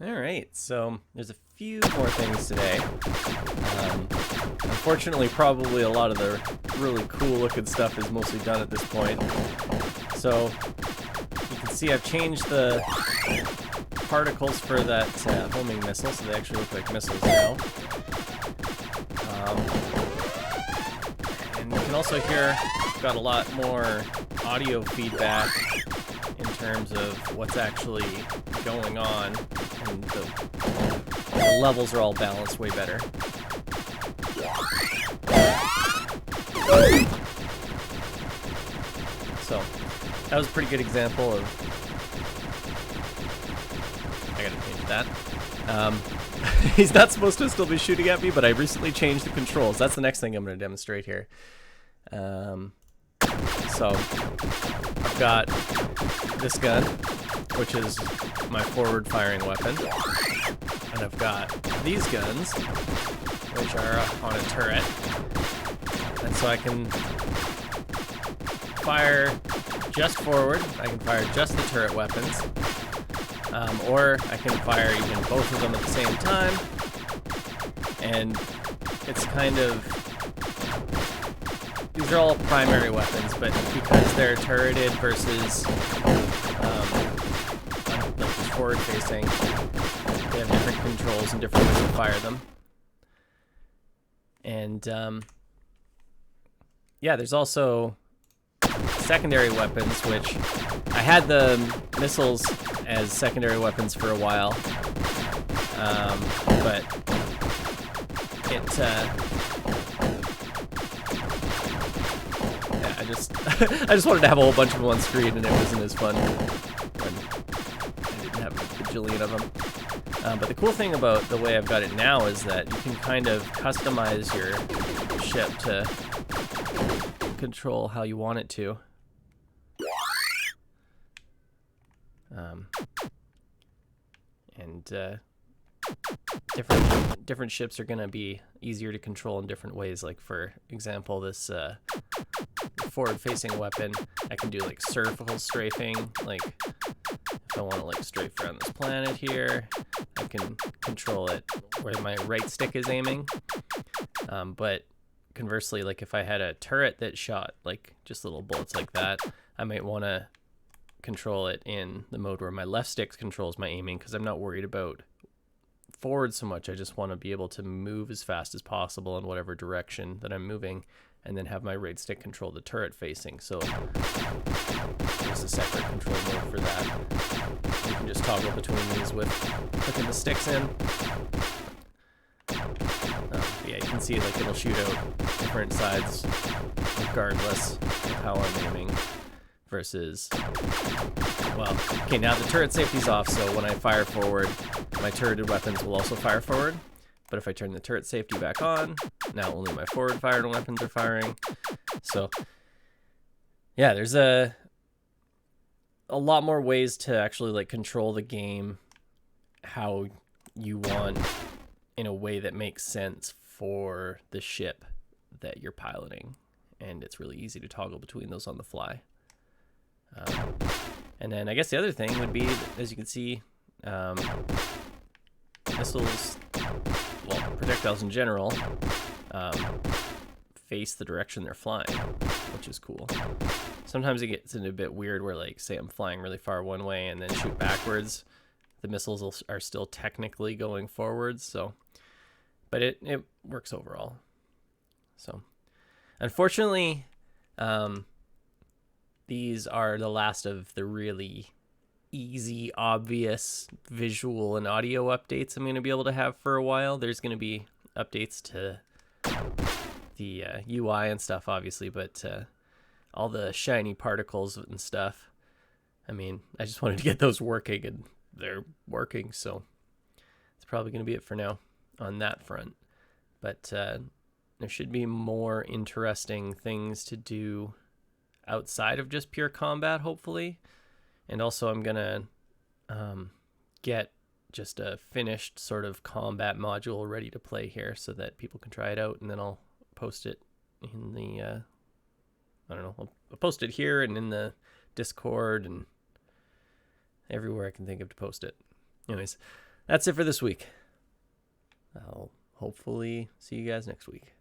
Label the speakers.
Speaker 1: All right, so there's a few more things today. Unfortunately, probably a lot of the really cool looking stuff is mostly done at this point. So you can see I've changed the particles for that homing missile, so they actually look like missiles now. And you can also hear I've got a lot more audio feedback in terms of what's actually going on, and the levels are all balanced way better. So that was a pretty good example of. I gotta change that. He's not supposed to still be shooting at me, but I recently changed the controls. That's the next thing I'm going to demonstrate here. So I've got this gun, which is my forward firing weapon, and I've got these guns, which are on a turret, and so I can fire just forward. I can fire just the turret weapons, or I can fire even both of them at the same time, and it's kind of, these are all primary weapons, but because they're turreted versus like just forward facing, they have different controls and different ways to fire them. And yeah, there's also secondary weapons, which I had the missiles as secondary weapons for a while, but it yeah, I just wanted to have a whole bunch of them on screen, and it wasn't as fun when I didn't have a bajillion of them. But the cool thing about the way I've got it now is that you can kind of customize your ship to control how you want it to. And different ships are going to be easier to control in different ways. Like, for example, this forward-facing weapon, I can do like cervical strafing. Like, if I want to like strafe around this planet here, I can control it where my right stick is aiming. But conversely, like if I had a turret that shot like just little bullets like that, I might want to control it in the mode where my left stick controls my aiming, because I'm not worried about forward so much. I just want to be able to move as fast as possible in whatever direction that I'm moving, and then have my right stick control the turret facing. So there's a separate control mode for that. You can just toggle between these with putting the sticks in. Yeah, you can see like it'll shoot out different sides regardless of how I'm aiming. Versus, well, okay, now the turret safety's off, so when I fire forward, my turreted weapons will also fire forward. But if I turn the turret safety back on, now only my forward fired weapons are firing. So yeah, there's a lot more ways to actually like control the game how you want, in a way that makes sense for the ship that you're piloting, and it's really easy to toggle between those on the fly. And then I guess the other thing would be, as you can see, missiles, well, projectiles in general, face the direction they're flying, which is cool. Sometimes it gets into a bit weird where, like, say I'm flying really far one way and then shoot backwards, the missiles are still technically going forwards, so, but it works overall. So unfortunately, these are the last of the really easy, obvious visual and audio updates I'm going to be able to have for a while. There's going to be updates to the UI and stuff, obviously, but all the shiny particles and stuff, I mean, I just wanted to get those working, and they're working, so it's probably going to be it for now on that front. But there should be more interesting things to do outside of just pure combat, hopefully. And also I'm gonna get just a finished sort of combat module ready to play here so that people can try it out, and then I'll post it in the I don't know, I'll post it here and in the Discord and everywhere I can think of to post it. Anyways, that's it for this week. I'll hopefully see you guys next week.